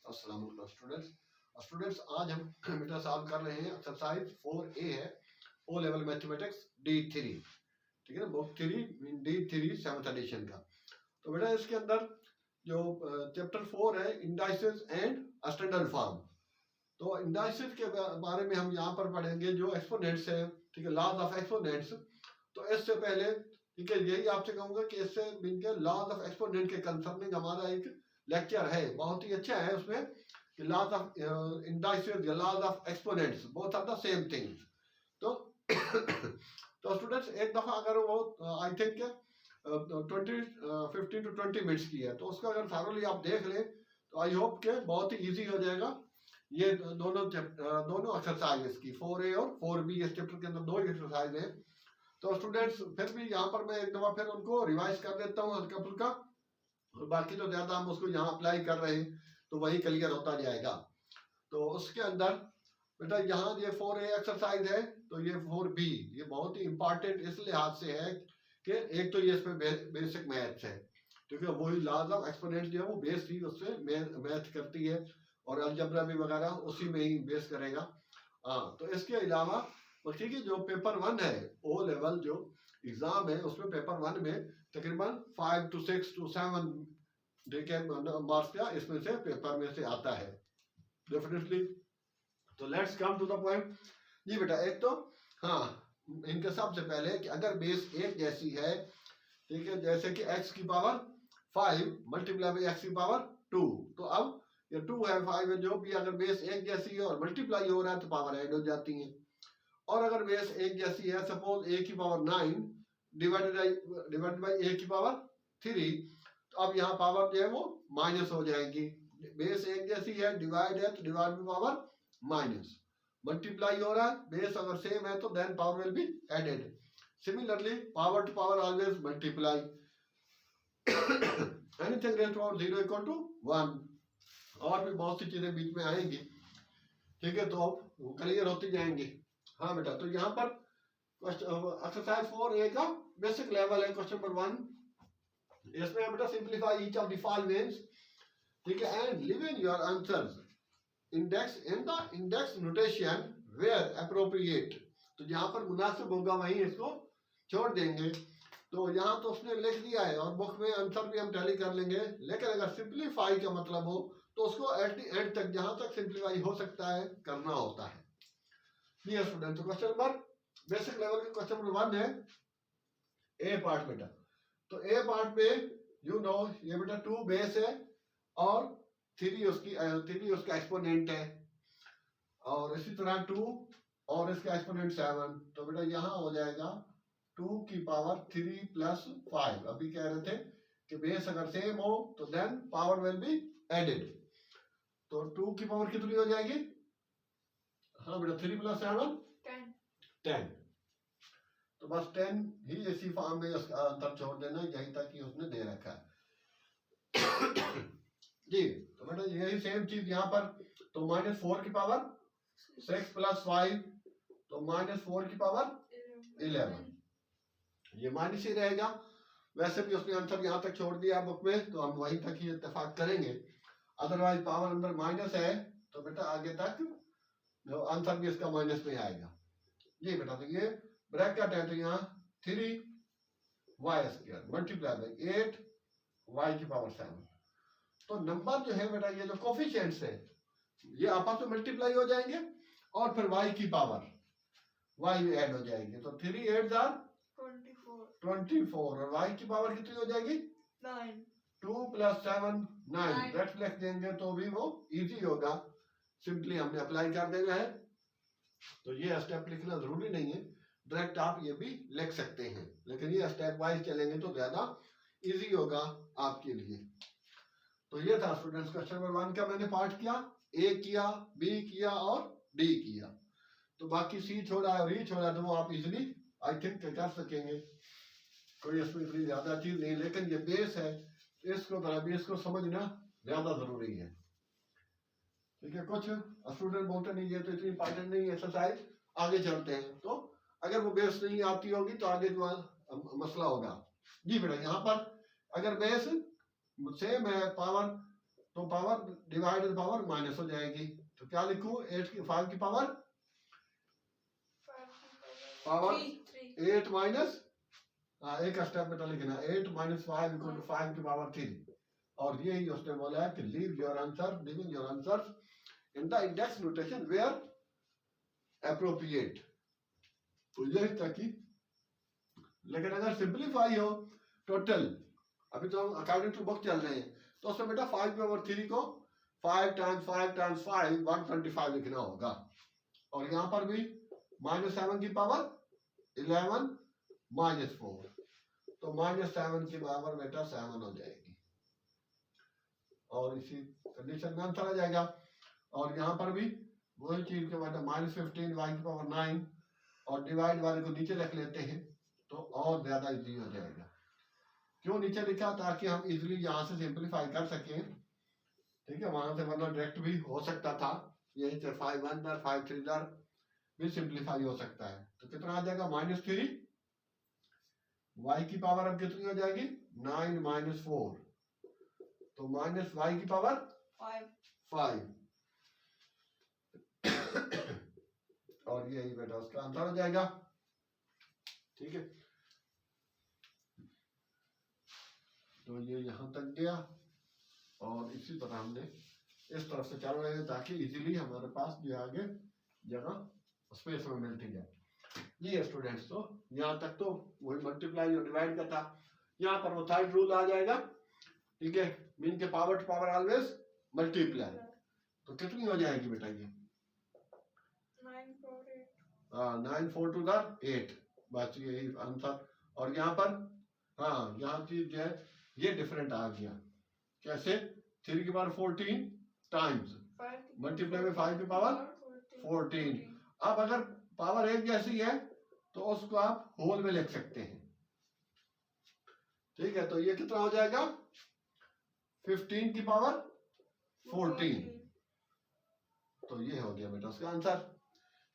अस्सलाम वालेकुम स्टूडेंट्स आज हम बेटा सॉल्व कर रहे हैं एक्सरसाइज 4A है ओ लेवल मैथमेटिक्स D3, ठीक है ना, बुक 3 D3 7th एडिशन का। तो बेटा इसके अंदर जो चैप्टर 4 है इंडाइसेस एंड स्टैंडर्ड फॉर्म। तो इंडाइसेस के बारे में हम यहाँ पर पढ़ेंगे जो एक्सपोनेंट्स है, ठीक है, लॉज ऑफ एक्सपोनेंट्स। तो इससे पहले ठीक है यही आपसे कहूंगा कि इससे लॉज ऑफ एक्सपोनेंट के कंसर्निंग हमारा एक लेक्चर है, बहुत ही अच्छा है। उसमें लॉज ऑफ इंडाइसेस या laws of exponents both are the same things. तो तो स्टूडेंट्स एक दफा अगर वो आई थिंक 15 to 20 मिनट्स की है, तो उसका अगर थॉरोली आप देख लें तो आई होप के बहुत ही इजी हो जाएगा। ये दोनों एक्सरसाइज की 4A और 4B इस चैप्टर के अंदर दो एक्सरसाइज हैं। तो स्टूडेंट्स फिर भी यहाँ पर मैं एक दफा फिर उनको रिवाइज कर देता हूँ हल्का फुल्का, और बाकी तो ज्यादा हम उसको यहाँ अप्लाई कर रहे हैं तो वही क्लियर होता जाएगा। तो उसके अंदर बेटा यहाँ ये 4A एक्सरसाइज है, तो ये 4B ये बहुत ही इंपॉर्टेंट इस लिहाज से है कि एक तो ये इसमें बेसिक मैथ्स है, क्योंकि वही लॉज ऑफ एक्सपोनेंट्स जो है वो बेस ही उससे मैथ करती है, और अलजेब्रा भी वगैरह उसी में ही बेस करेगा। हाँ, तो इसके अलावा ठीक है जो पेपर 1 है ओ लेवल जो एग्जाम है उसमें पेपर 1 में तकरीबन 5 to 6 to 7 मार्क्स का इसमें से पेपर में से आता है डेफिनेटली। तो let's come to the point जी बेटा। एक तो हाँ, इनके सबसे पहले कि अगर बेस एक जैसी है, ठीक है, जैसे कि x की पावर 5 मल्टीप्लाई बाई x की पावर 2, तो अब ये 2 है 5 है, जो भी अगर बेस एक जैसी है और मल्टीप्लाई हो रहा है तो पावर ऐड हो जाती है। और अगर बेस एक जैसी है, सपोज a की पावर 9 डिवाइडेड बाई a की पावर 3, तो अब यहाँ पावर जो है वो माइनस हो जाएगी। बेस एक जैसी है, डिवाइड है तो divide by power minus, multiply हो रहा है, बेस अगर सेम है तो then power will be added. Similarly power to power always multiply, anything raised power 0 equal to 1, और भी बहुत सी चीजें बीच में आएंगी, ठीक है, तो अब क्लियर होती जाएंगी। हाँ बेटा, तो यहाँ पर एक्सरसाइज 4A का बेसिक लेवल है क्वेश्चन नंबर 1। इसमें बेटा simplify each of the followings, ठीक है, and leave in your answers index in the index notation where appropriate. तो जहां पर मुनासिब होगा वहीं इसको छोड़ देंगे। तो यहाँ तो उसने लिख दिया है और बुक में आंसर भी हम टैली कर लेंगे, लेकिन अगर सिंपलीफाई का मतलब हो तो उसको एट द एंड तक जहां तक सिंपलीफाई हो सकता है करना होता है। डियर स्टूडेंट, तो क्वेश्चन नंबर बेसिक लेवल का क्वेश्चन नंबर 1 है ए पार्ट बेटा। तो ए पार्ट में यू नो ये बेटा 2 बेस है और 3 उसका एक्सपोनेंट है, और इसी तरह 2 और इसका एक्सपोनेंट 7। तो बेटा यहाँ हो जाएगा 2 की पावर 3 प्लस 5। अभी कह रहे थे कि बेस अगर सेम हो तो then power will be added. तो 2 की पावर कितनी हो जाएगी? हाँ बेटा 3 प्लस 7 10। तो बस 10 ही इसी फॉर्म में उसका अंतर छोड़ देना, यही तक कि उसने दे रखा है जी। तो बेटा यही सेम चीज यहाँ पर, तो -4 की पावर 6 प्लस 5, तो -4 की पावर 11, ये माइनस ही रहेगा। वैसे भी उसने आंसर यहाँ तक छोड़ दिया बुक में, तो हम वहीं तक ही इत्तेफाक करेंगे। अदरवाइज पावर अंदर माइनस है तो बेटा आगे तक जो आंसर भी इसका माइनस में आएगा जी बेटा। तो ये ब्रैकेट है, तो यहाँ 3y² मल्टीप्लाई बाई 8 y की पावर 7। तो नंबर जो है बेटा ये जो कोफिशिएंट्स है ये आपस में मल्टीप्लाई हो जाएंगे और फिर y की पावर y ऐड हो जाएगी। तो 3 8 जार 24 और y की पावर कितनी हो जाएगी 9। 2 प्लस 7 9, रेक्ट लिख देंगे तो भी वो इजी होगा, सिंपली हमने अप्लाई कर देना है। तो ये स्टेप लिखना जरूरी नहीं है, डायरेक्ट आप ये भी लिख सकते हैं, लेकिन ये स्टेप वाइज चलेंगे तो ज्यादा इजी होगा आपके लिए। तो ये था स्टूडेंट्स क्वेश्चन नंबर 1 का मैंने पार्ट किया, ए किया, बी किया और डी किया। तो बाकी सी छोड़ा और ई छोड़ा तो वो आप इजिली आई थिंक कर सकेंगे, कोई इसमें इतनी ज्यादा चीज नहीं, लेकिन ये बेस है, इसको बेस को समझना ज्यादा जरूरी है, ठीक है। कुछ स्टूडेंट बोलते नहीं ये तो इतनी इंपॉर्टेंट नहीं एक्सरसाइज, आगे चलते हैं। तो अगर वो बेस नहीं आती होगी तो आगे मसला होगा जी बेटा। यहाँ पर अगर बेस सेम है, पावर तो पावर डिवाइड पावर माइनस हो जाएगी। तो क्या लिखूं, 5 की पावर 8 माइनस, एक स्टेप बेटा लिखना, 8 माइनस 5 इक्वल टू 5 की पावर 3। और यही उसने बोला है कि leaving your answer in the index notation where appropriate. तो यही ताकि, लेकिन अगर सिंपलीफाई हो टोटल, अभी तो हम अकॉर्डिंग टू बुक चल रहे हैं, तो उसमें बेटा 5 की पावर 3 को 5 टाइम्स 5 टाइम्स 5 125 लिखना होगा। और यहाँ पर भी -7 की पावर 11 -4, तो -7 की पावर बेटा 7 हो जाएगी, और इसी कंडीशन में आंसर आ जाएगा। और यहाँ पर भी वही चीज के बाद -15 y की पावर 9, और डिवाइड वाले को नीचे रख लेते हैं तो और ज्यादा इजी हो जाएगा। क्यों नीचे लिखा, ताकि हम इजीली यहाँ से सिंपलीफाई कर सकें, ठीक है, वहां से वरना डायरेक्ट भी हो सकता था, यही से 5 1 5 3 भी सिंपलीफाई हो सकता है। तो कितना आ जाएगा, -3 y की पावर अब कितनी हो जाएगी, 9 -4, तो माइनस y की पावर 5 और यही बेटा उसका आंसर हो जाएगा। ठीक है, तो ये यहां तक गया, और इसी तरह हमने इस तरफ से चल रहे हैं ताकि इजीली हमारे पास जो आगे जगह स्पेस में मिलती जाए। ये स्टूडेंट्स, तो यहाँ तक तो वही मल्टीप्लाई और डिवाइड का था। यहाँ पर वो थर्ड रूल आ जाएगा, ठीक है, मीन के power to power always multiply. तो कितनी हो जाएगी बेटा ये, 9 4 टू द 8, बस यही आंसर। और यहाँ पर हाँ, यहाँ चीज जो है ये डिफरेंट आ गया, कैसे, 3 की पावर 14 टाइम्स मल्टीप्लाई में 5 की पावर 14। अब अगर पावर एक जैसी है तो उसको आप होल में लिख सकते हैं, ठीक है। तो ये कितना हो जाएगा, 15 की पावर 14, तो ये हो गया बेटा उसका आंसर।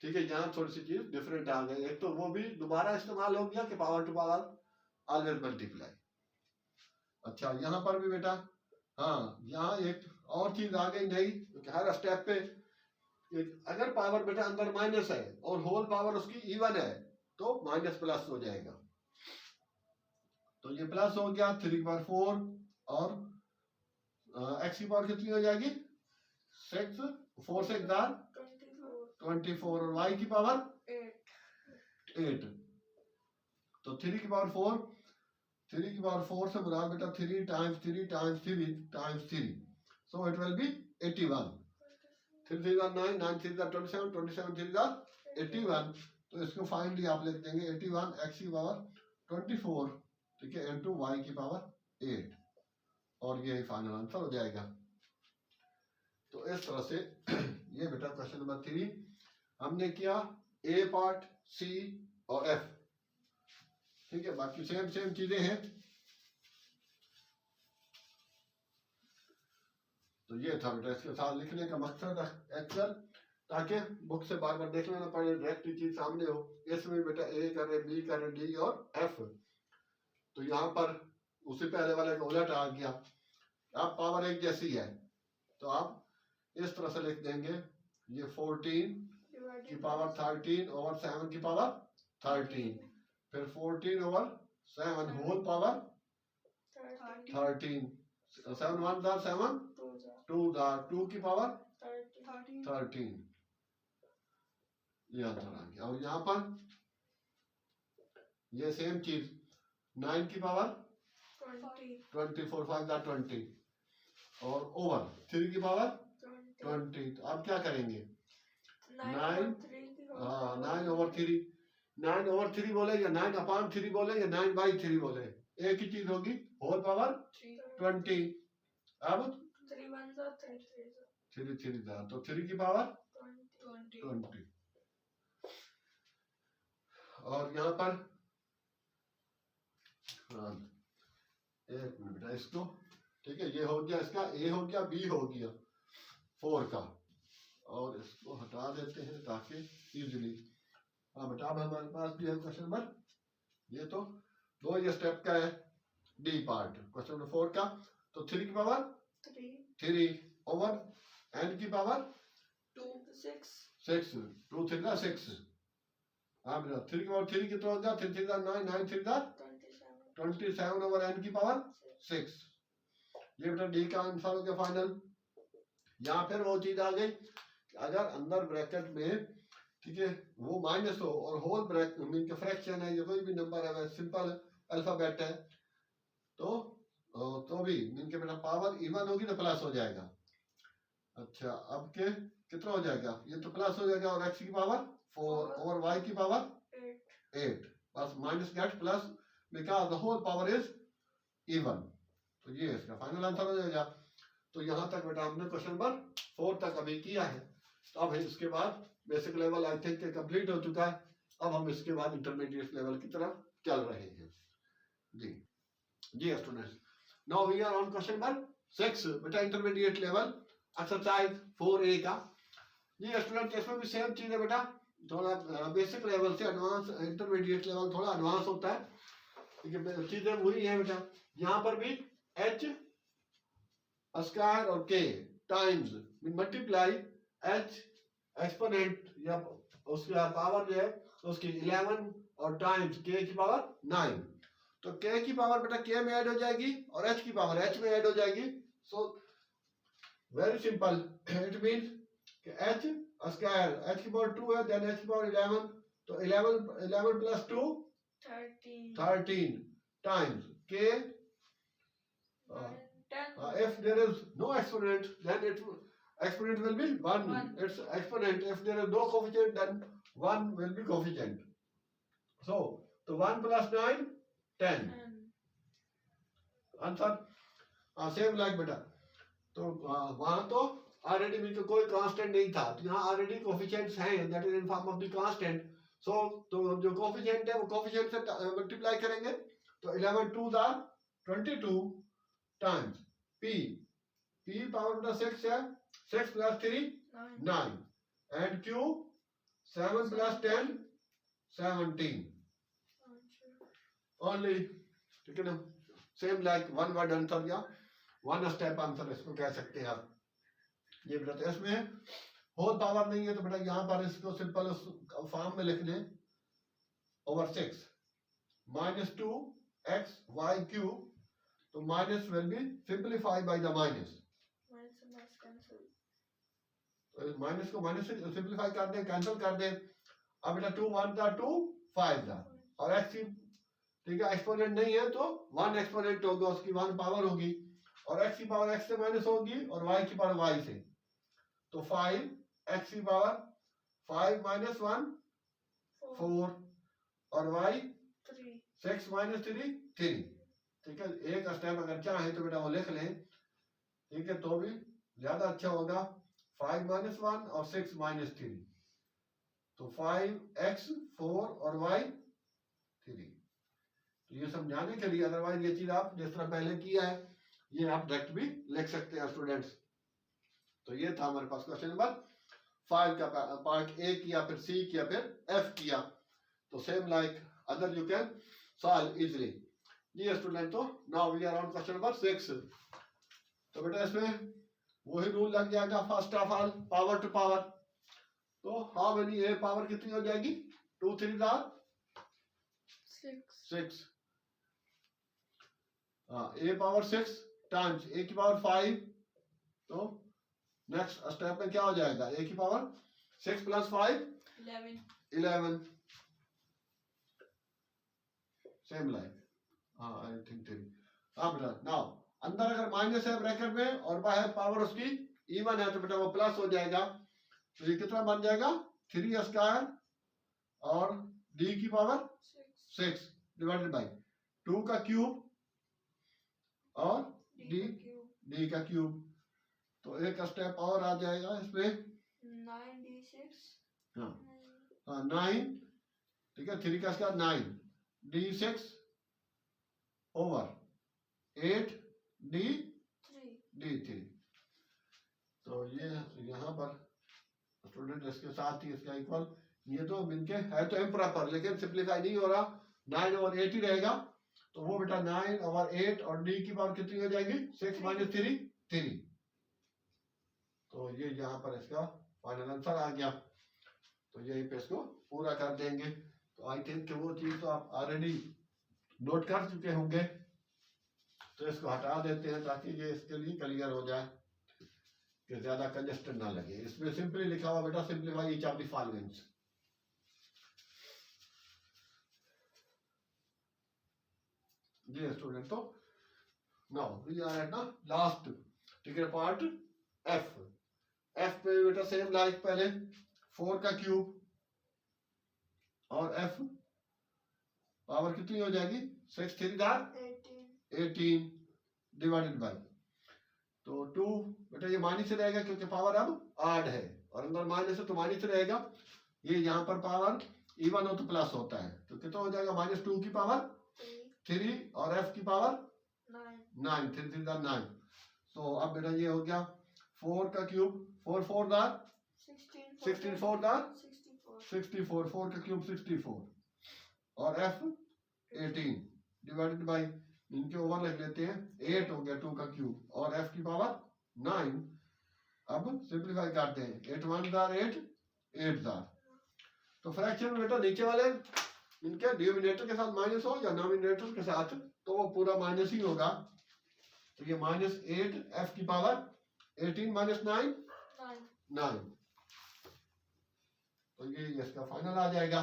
ठीक है, यहाँ थोड़ी सी चीज डिफरेंट आ गई, एक तो वो भी दोबारा इस्तेमाल हो गया कि power to power always multiply. अच्छा, यहाँ पर भी बेटा हाँ, यहाँ एक और चीज आ गई नई, क्योंकि हर स्टेप पे अगर पावर बेटा अंदर माइनस है और होल पावर उसकी इवन है तो माइनस प्लस हो जाएगा। तो ये प्लस हो गया, 3 की पावर 4, और एक्स की पावर कितनी हो जाएगी, 6, 4 6 24, और वाई की पावर 8। तो 3 की पावर 4, 3 की पावर 4 से बुरा बेटा 3 times 3 times 3 times 3, so it will be 81। 3 3 9, 9 3 27, 27 3 81। तो इसको फाइनली आप लिख देंगे 81 एक्स की पावर 24, ठीक है, इनटू वाई की पावर 8, और ये फाइनल आंसर हो जाएगा। तो इस तरह से ये बेटा क्वेश्चन नंबर 3 हमने किया, ए पार्ट, सी और एफ, ठीक है, बाकी सेम चीजें हैं। तो ये था बेटा इसके साथ लिखने का मकसद एक्चुअल, ताकि बुक से बार बार देखना ना पड़े, डायरेक्ट चीज सामने हो। इसमें बेटा ए करे, बी करे, डी और एफ, तो यहाँ पर उसी पहले वाले का उलट आ गया। अब पावर एक जैसी है तो आप इस तरह से लिख देंगे, ये 14 की पावर 13 ओवर 7 की पावर 13, फिर 14 ओवर 7 होल पावर 13, 7 1 7 2 की पावर 13, ये आंसर आ गया। और यहाँ पर ये सेम चीज 9 की पावर 24 5 20, और ओवर 3 की पावर 20। तो आप क्या करेंगे, 9 ओवर 3, 9 ओवर 3 बोले या 9 अपॉन 3 बोले या 9 बाई 3 बोले, एक ही चीज होगी, होल पावर 20। अब 3 3 तो 3 की पावर 20, और यहाँ पर हाँ, एक मिनट बेटा इसको, ठीक है, ये हो गया इसका, ए हो गया, बी हो गया 4 का, और इसको हटा देते हैं ताकि इजीली। हाँ बेटा, अब हमारे पास भी है क्वेश्चन नंबर, ये तो 2 ये स्टेप का है, डी पार्ट क्वेश्चन नंबर 4 का। तो 3 की पावर 3 ओवर n की पावर 2 6 6 2 3 का 6 हाँ बेटा 3 की पावर 3 कितना हो गया 3 3 का 9 9 3 का 27 ओवर n की पावर 6 ये बेटा डी का आंसर हो गया फाइनल। यहाँ फिर वो चीज आ गई अगर अंदर ब्रैकेट में ठीक है वो माइनस हो और होल ब्रैकेट मीन के फ्रैक्शन है या कोई भी नंबर है सिंपल अल्फाबेट है तो भी मीन के बेटा पावर इवन होगी तो प्लस हो जाएगा। अच्छा अब के कितना हो जाएगा ये तो प्लस हो जाएगा और x की पावर 4 और y की पावर 8 बस minus get plus because the whole power is even. तो ये इसका फाइनल आंसर हो जाएगा। तो यहाँ तक बेटा हमने क्वेश्चन नंबर 4 तक अभी किया है। तो अब इसके बाद basic level I think complete हो चुका है। अब हम इसके बाद इंटरमीडिएट लेवल की तरफ चल रहे हैं। जी जी students now we are on question number 6 बेटा इंटरमीडिएट लेवल एक्सरसाइज 4A का। जी स्टूडेंट इसमें भी सेम चीज है बेटा थोड़ा बेसिक लेवल से एडवांस इंटरमीडिएट लेवल थोड़ा एडवांस होता है। ठीक है चीजें वही है बेटा यहाँ पर भी h स्क्वायर और k times multiply h exponent या उसका पावर जो है उसकी 11 और टाइम्स k की पावर 9 तो k की पावर बेटा k में ऐड हो जाएगी और h की पावर h में ऐड हो जाएगी। So very simple it means कि h स्क्वायर h की पावर 2 है देन h की पावर 11 तो 11 plus 2 13 times k if there is no exponent then exponent will be 1. It's exponent. If there is no coefficient then 1 will be coefficient. So 1 plus 9 10 answer same like बेटा। तो वहां तो already में कोई constant नहीं था तो यहाँ ऑलरेडी कोफिशिएंट्स हैं that is in form of the constant. So तो जो कोफिशिएंट है वो कोफिशिएंट से मल्टीप्लाई करेंगे तो 11 2 आर 22 टाइम्स p पावर का 6 है 6 plus 3 9 and q 7 plus 10 17 only. ठीक है ना same like one word answer या वन स्टेप आंसर इसको कह सकते हैं आप। ये बेटा तो इसमें होल पावर नहीं है तो बेटा यहाँ पर इसको सिंपल फॉर्म में लिख लें over 6 minus 2 x y cube तो minus will be simplify by the minus minus को माइनस से सिंपलीफाई कर दें कैंसिल कर दें। अब बेटा 2 1 था 2 5 था और x की ठीक है एक्सपोनेंट नहीं है तो 1 एक्सपोनेंट होगा उसकी 1 पावर होगी और x की पावर x से माइनस होगी और y की पावर y से तो 5 x की पावर 5 माइनस 1 4 और y 6 माइनस 3 3। ठीक है एक स्टेप अगर चाहे तो बेटा वो लिख लें ठीक है तो भी ज्यादा अच्छा होगा 5 माइनस 1 और 6 माइनस 3 तो 5x 4 और y 3। तो ये समझाने के लिए अदरवाइज ये चीज आप जिस तरह पहले किया है ये आप डायरेक्ट भी लिख सकते हैं स्टूडेंट्स। तो ये था हमारे पास क्वेश्चन नंबर 5 का पार्ट ए किया फिर सी किया फिर एफ किया। तो same like other you can solve easily. जी स्टूडेंट तो now we are on question number 6। तो बेटा इसमें वही रूल लग जाएगा first of all power to power. तो हाउ मेनी ए पावर कितनी हो जाएगी 2 3 are 6 a power 6 times a की पावर 5 तो नेक्स्ट स्टेप में क्या हो जाएगा ए की power 6 plus 5 11 same like I think बेटा नाउ अंदर अगर माइनस है ब्रैकेट में और बाहर पावर उसकी इवन है तो बेटा वो प्लस हो जाएगा। तो ये कितना बन जाएगा 3 स्क्वायर और डी की पावर 6 डिवाइडेड बाय 2 का क्यूब और डी का क्यूब। तो एक स्टेप और आ जाएगा इसमें 9d6 हाँ 9 ठीक है 3 का स्क्वायर 9 d6 ओवर 8 d3। तो ये यहाँ पर स्टूडेंट इसके साथ ही इसका इक्वल ये तो मिलके है तो इम्प्रॉपर लेकिन सिंप्लीफाई नहीं हो रहा 9 ओवर 8 ही रहेगा। तो वो बेटा 9 ओवर 8 और डी की पावर कितनी हो जाएगी 6 माइनस 3 3 तो ये यहाँ पर इसका फाइनल आंसर आ गया। तो यही पे इसको पूरा कर देंगे। तो आई थिंक वो चीज़ तो आप ऑलरेडी नोट कर चुके होंगे, तो इसको हटा देते हैं ताकि ये इसके लिए क्लियर हो जाए कि ज्यादा कंजेस्टेड ना लगे। इसमें सिंपली लिखा हुआ बेटा simplify each of the followings. जी स्टूडेंट, तो now we are at the last, ठीक है, पार्ट एफ। एफ पे बेटा सेम लाइक पहले 4 का क्यूब और एफ पावर कितनी हो जाएगी 6 3 दार 18 डिवाइडेड बाय, तो 2 बेटा ये माइनस से रहेगा क्योंकि पावर अब आड है और अंदर माइनस है तो माइनस रहेगा। ये यहाँ पर पावर इवन हो तो प्लस होता है, तो कितना हो जाएगा -2 की पावर 3 और f की पावर 9 3 3 दार 9। तो अब बेटा ये हो गया 4 का क्यूब 4 4 दार 16 4 दार 64 4 का क्यूब 64 और f 18 डिवाइडेड बाय, इनके ओवर लिख लेते हैं 8 हो गया 2 का क्यूब और f की पावर 9। अब सिंपलीफाई करते हैं 8 1 दार 8 8 दार। तो फ्रैक्शन में बेटा नीचे वाले इनके डिनोमिनेटर के साथ माइनस हो या नॉमिनेटर के साथ तो वो पूरा माइनस ही होगा। तो ये -8 f की पावर 18 -9 9। तो ये इसका फाइनल आ जाएगा।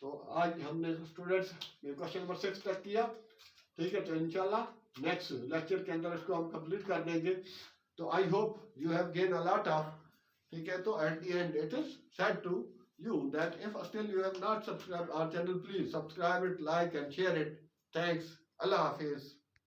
तो आज हमने स्टूडेंट्स ये क्वेश्चन नंबर 6 तक किया, ठीक है। तो इंशाल्लाह नेक्स्ट लेक्चर के अंदर इसको हम कंप्लीट कर देंगे। तो I hope you have gain a lot of, ठीक है। तो at the end it is said to you that if still you have not subscribed our channel, please subscribe it, like and share it. Thanks. Allah Hafiz.